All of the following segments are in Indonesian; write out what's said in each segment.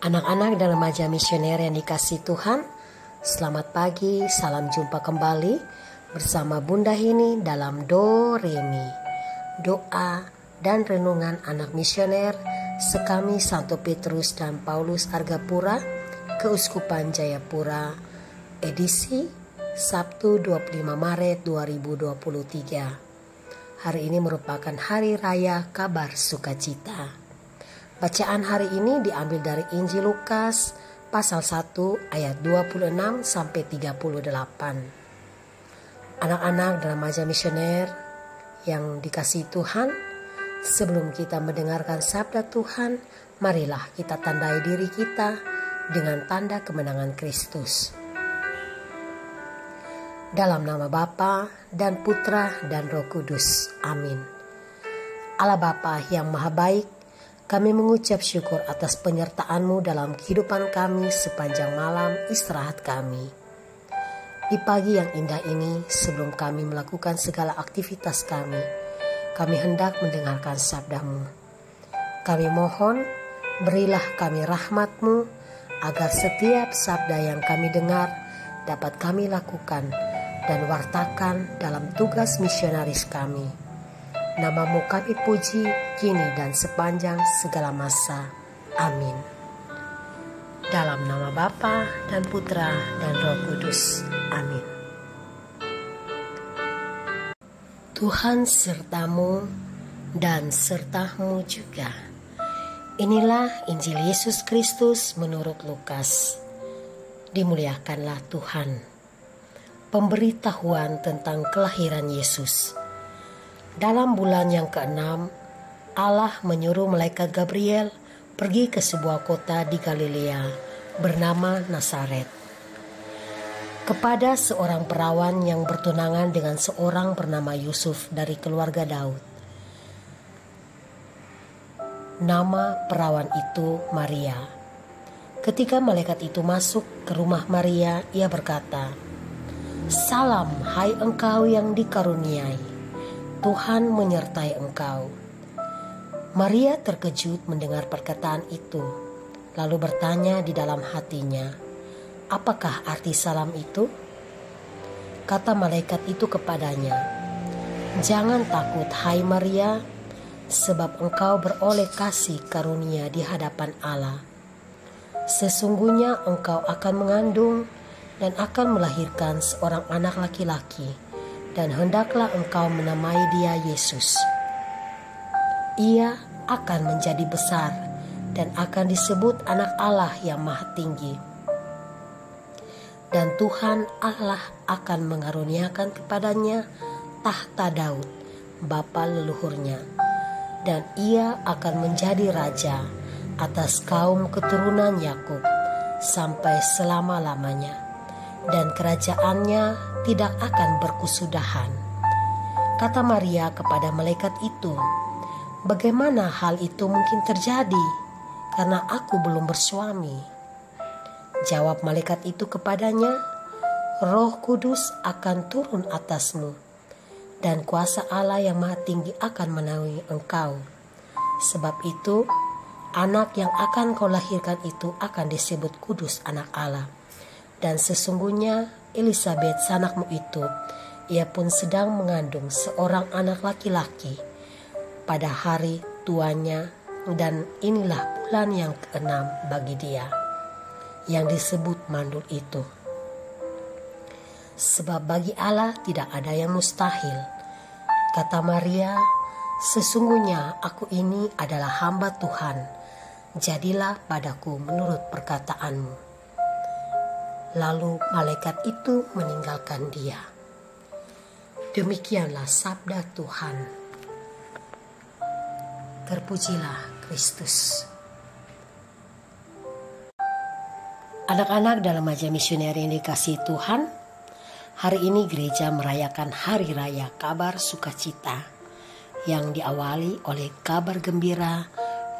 Anak-anak dan remaja misioner yang dikasihi Tuhan, selamat pagi, salam jumpa kembali bersama Bunda Hini dalam Do Re Mi, doa dan renungan anak misioner sekami Santo Petrus dan Paulus Argapura, Keuskupan Jayapura, edisi Sabtu 25 Maret 2023. Hari ini merupakan Hari Raya Kabar Sukacita. Bacaan hari ini diambil dari Injil Lukas pasal 1 ayat 26 sampai 38. Anak-anak dan remaja misioner yang dikasihi Tuhan, sebelum kita mendengarkan sabda Tuhan, marilah kita tandai diri kita dengan tanda kemenangan Kristus. Dalam nama Bapa dan Putra dan Roh Kudus. Amin. Allah Bapa yang Maha Baik, kami mengucap syukur atas penyertaan-Mu dalam kehidupan kami sepanjang malam istirahat kami. Di pagi yang indah ini, sebelum kami melakukan segala aktivitas kami hendak mendengarkan sabda-Mu. Kami mohon, berilah kami rahmat-Mu, agar setiap sabda yang kami dengar dapat kami lakukan dan wartakan dalam tugas misionaris kami. Nama-Mu kami puji kini dan sepanjang segala masa. Amin. Dalam nama Bapa dan Putra dan Roh Kudus. Amin. Tuhan sertamu dan sertamu juga. Inilah Injil Yesus Kristus menurut Lukas. Dimuliakanlah Tuhan. Pemberitahuan tentang kelahiran Yesus. Dalam bulan yang ke-6, Allah menyuruh malaikat Gabriel pergi ke sebuah kota di Galilea bernama Nazaret, kepada seorang perawan yang bertunangan dengan seorang bernama Yusuf dari keluarga Daud. Nama perawan itu Maria. Ketika malaikat itu masuk ke rumah Maria, ia berkata, "Salam, hai engkau yang dikaruniai, Tuhan menyertai engkau." Maria terkejut mendengar perkataan itu, lalu bertanya di dalam hatinya, "Apakah arti salam itu?" Kata malaikat itu kepadanya, "Jangan takut, hai Maria, sebab engkau beroleh kasih karunia di hadapan Allah. Sesungguhnya engkau akan mengandung dan akan melahirkan seorang anak laki-laki, dan hendaklah engkau menamai dia Yesus. Ia akan menjadi besar dan akan disebut Anak Allah yang Maha Tinggi. Dan Tuhan Allah akan mengaruniakan kepadanya tahta Daud, bapa leluhurnya, dan ia akan menjadi raja atas kaum keturunan Yakub sampai selama-lamanya, dan kerajaannya tidak akan berkesudahan." Kata Maria kepada malaikat itu, "Bagaimana hal itu mungkin terjadi, karena aku belum bersuami?" Jawab malaikat itu kepadanya, "Roh Kudus akan turun atasmu, dan kuasa Allah yang Maha Tinggi akan menaungi engkau. Sebab itu, anak yang akan kau lahirkan itu akan disebut kudus Anak Allah. Dan sesungguhnya Elisabet sanakmu itu, ia pun sedang mengandung seorang anak laki-laki pada hari tuanya, dan inilah bulan yang ke-6 bagi dia, yang disebut mandul itu. Sebab bagi Allah tidak ada yang mustahil." Kata Maria, "Sesungguhnya aku ini adalah hamba Tuhan, jadilah padaku menurut perkataanmu." Lalu malaikat itu meninggalkan dia. Demikianlah sabda Tuhan. Terpujilah Kristus. Anak-anak dan remaja misioner yang dikasihi Tuhan, hari ini gereja merayakan Hari Raya Kabar Sukacita yang diawali oleh kabar gembira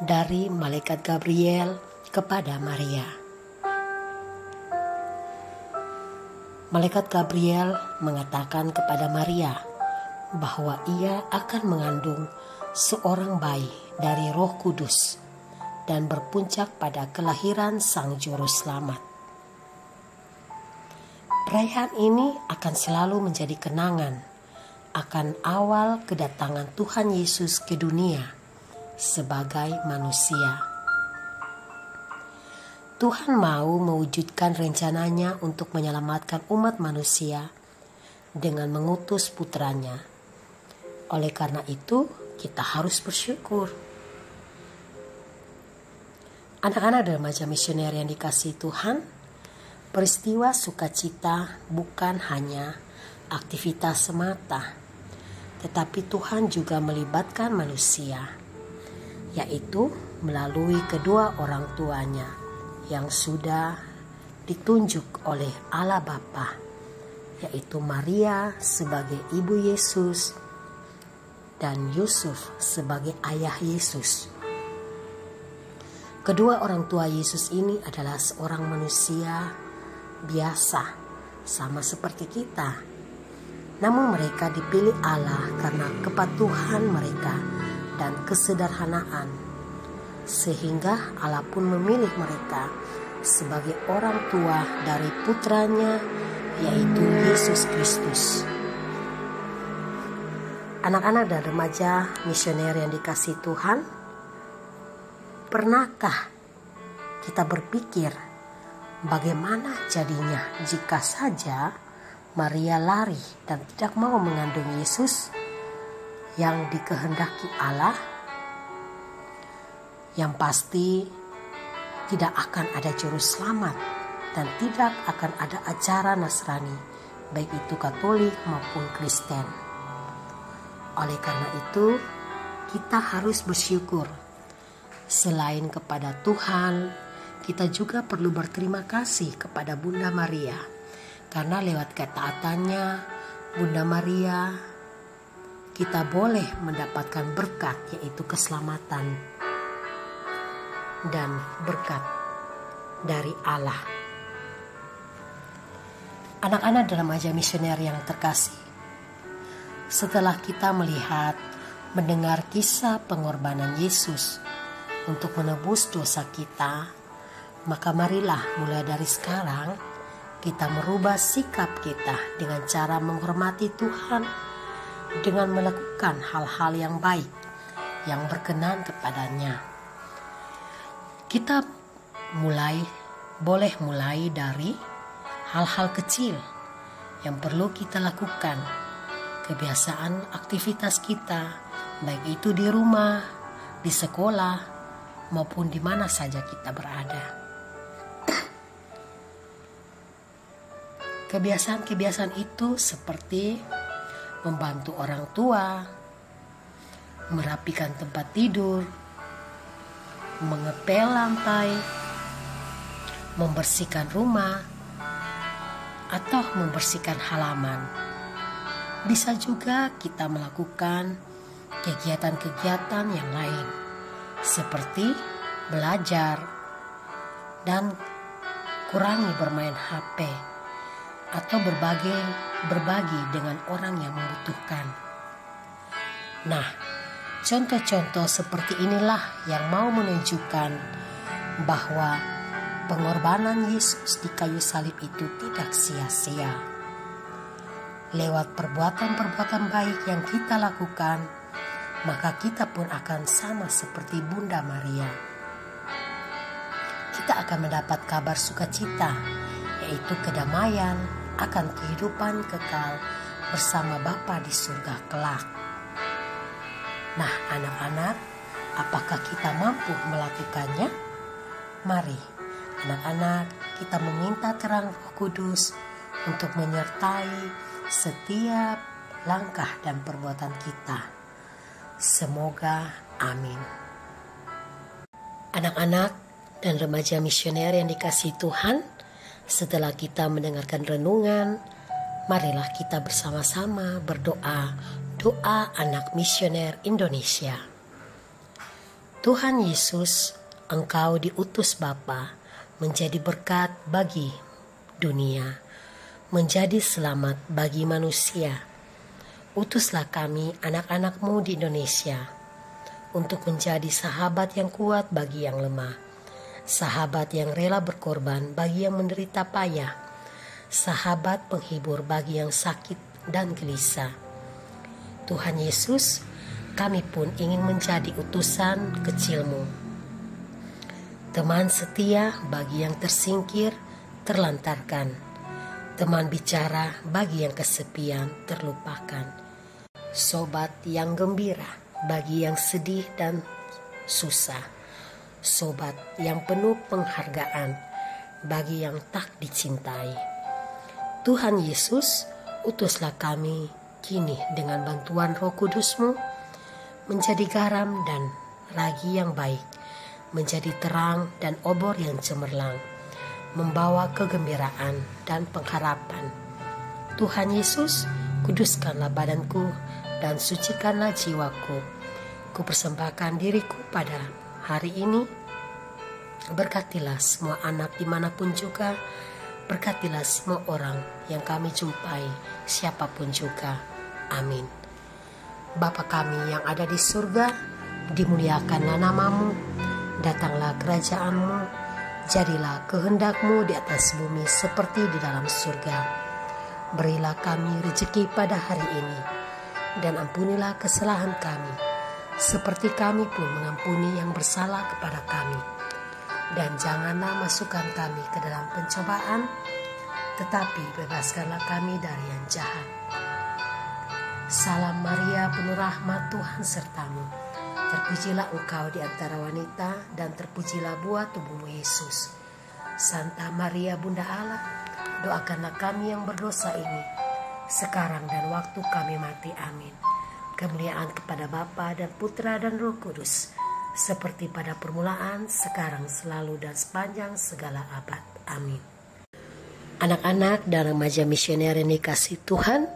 dari malaikat Gabriel kepada Maria. Malaikat Gabriel mengatakan kepada Maria bahwa ia akan mengandung seorang bayi dari Roh Kudus, dan berpuncak pada kelahiran Sang Juru Selamat. Perayaan ini akan selalu menjadi kenangan akan awal kedatangan Tuhan Yesus ke dunia sebagai manusia. Tuhan mau mewujudkan rencananya untuk menyelamatkan umat manusia dengan mengutus putranya. Oleh karena itu, kita harus bersyukur. Anak-anak dan remaja misioner yang dikasihi Tuhan, peristiwa sukacita bukan hanya aktivitas semata, tetapi Tuhan juga melibatkan manusia, yaitu melalui kedua orang tuanya yang sudah ditunjuk oleh Allah Bapa, yaitu Maria sebagai ibu Yesus dan Yusuf sebagai ayah Yesus. Kedua orang tua Yesus ini adalah seorang manusia biasa, sama seperti kita. Namun mereka dipilih Allah karena kepatuhan mereka dan kesederhanaan, sehingga Allah pun memilih mereka sebagai orang tua dari putranya, yaitu Yesus Kristus. Anak-anak dan remaja misioner yang dikasihi Tuhan, pernahkah kita berpikir bagaimana jadinya jika saja Maria lari dan tidak mau mengandung Yesus yang dikehendaki Allah? Yang pasti tidak akan ada juru selamat dan tidak akan ada ajaran Nasrani, baik itu Katolik maupun Kristen. Oleh karena itu, kita harus bersyukur. Selain kepada Tuhan, kita juga perlu berterima kasih kepada Bunda Maria, karena lewat ketaatannya Bunda Maria kita boleh mendapatkan berkat, yaitu keselamatan dan berkat dari Allah. Anak-anak dalam remaja misioner yang terkasih, setelah kita melihat, mendengar kisah pengorbanan Yesus untuk menebus dosa kita, maka marilah mulai dari sekarang kita merubah sikap kita dengan cara menghormati Tuhan, dengan melakukan hal-hal yang baik, yang berkenan kepadanya. Kita boleh mulai dari hal-hal kecil yang perlu kita lakukan, kebiasaan aktivitas kita, baik itu di rumah, di sekolah, maupun di mana saja kita berada. Kebiasaan-kebiasaan itu seperti membantu orang tua, merapikan tempat tidur, mengepel lantai, membersihkan rumah, atau membersihkan halaman. Bisa juga kita melakukan kegiatan-kegiatan yang lain, seperti belajar dan kurangi bermain HP, atau berbagi dengan orang yang membutuhkan. Nah, contoh-contoh seperti inilah yang mau menunjukkan bahwa pengorbanan Yesus di kayu salib itu tidak sia-sia. Lewat perbuatan-perbuatan baik yang kita lakukan, maka kita pun akan sama seperti Bunda Maria. Kita akan mendapat kabar sukacita, yaitu kedamaian akan kehidupan kekal bersama Bapa di surga kelak. Nah, anak-anak, apakah kita mampu melakukannya? Mari, anak-anak, kita meminta terang Roh Kudus untuk menyertai setiap langkah dan perbuatan kita. Semoga amin. Anak-anak dan remaja misioner yang dikasihi Tuhan, setelah kita mendengarkan renungan, marilah kita bersama-sama berdoa, doa anak misioner Indonesia. Tuhan Yesus, Engkau diutus Bapa menjadi berkat bagi dunia, menjadi selamat bagi manusia. Utuslah kami anak-anak-Mu di Indonesia untuk menjadi sahabat yang kuat bagi yang lemah, sahabat yang rela berkorban bagi yang menderita payah, sahabat penghibur bagi yang sakit dan gelisah. Tuhan Yesus, kami pun ingin menjadi utusan kecil-Mu, teman setia bagi yang tersingkir, terlantarkan, teman bicara bagi yang kesepian, terlupakan, sobat yang gembira bagi yang sedih dan susah, sobat yang penuh penghargaan bagi yang tak dicintai. Tuhan Yesus, utuslah kami kini dengan bantuan Roh Kudus-Mu menjadi garam dan ragi yang baik, menjadi terang dan obor yang cemerlang, membawa kegembiraan dan pengharapan. Tuhan Yesus, kuduskanlah badanku dan sucikanlah jiwaku. Kupersembahkan diriku pada hari ini. Berkatilah semua anak dimanapun juga. Berkatilah semua orang yang kami jumpai, siapapun juga. Amin. Bapa kami yang ada di surga, dimuliakanlah nama-Mu, datanglah kerajaan-Mu, jadilah kehendak-Mu di atas bumi seperti di dalam surga. Berilah kami rezeki pada hari ini, dan ampunilah kesalahan kami, seperti kami pun mengampuni yang bersalah kepada kami. Dan janganlah masukkan kami ke dalam pencobaan, tetapi bebaskanlah kami dari yang jahat. Salam Maria, penuh rahmat, Tuhan sertamu. Terpujilah engkau di antara wanita, dan terpujilah buah tubuhmu Yesus. Santa Maria Bunda Allah, doakanlah kami yang berdosa ini, sekarang dan waktu kami mati. Amin. Kemuliaan kepada Bapa dan Putra dan Roh Kudus, seperti pada permulaan, sekarang, selalu, dan sepanjang segala abad. Amin. Anak-anak dan remaja misioner yang dikasihi Tuhan,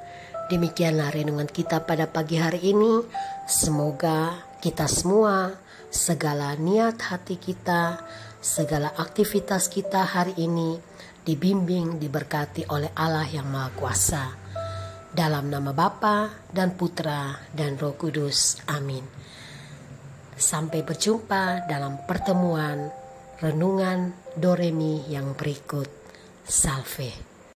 demikianlah renungan kita pada pagi hari ini. Semoga kita semua, segala niat hati kita, segala aktivitas kita hari ini dibimbing, diberkati oleh Allah yang Maha Kuasa. Dalam nama Bapa dan Putra dan Roh Kudus. Amin. Sampai berjumpa dalam pertemuan renungan Doremi yang berikut. Salve.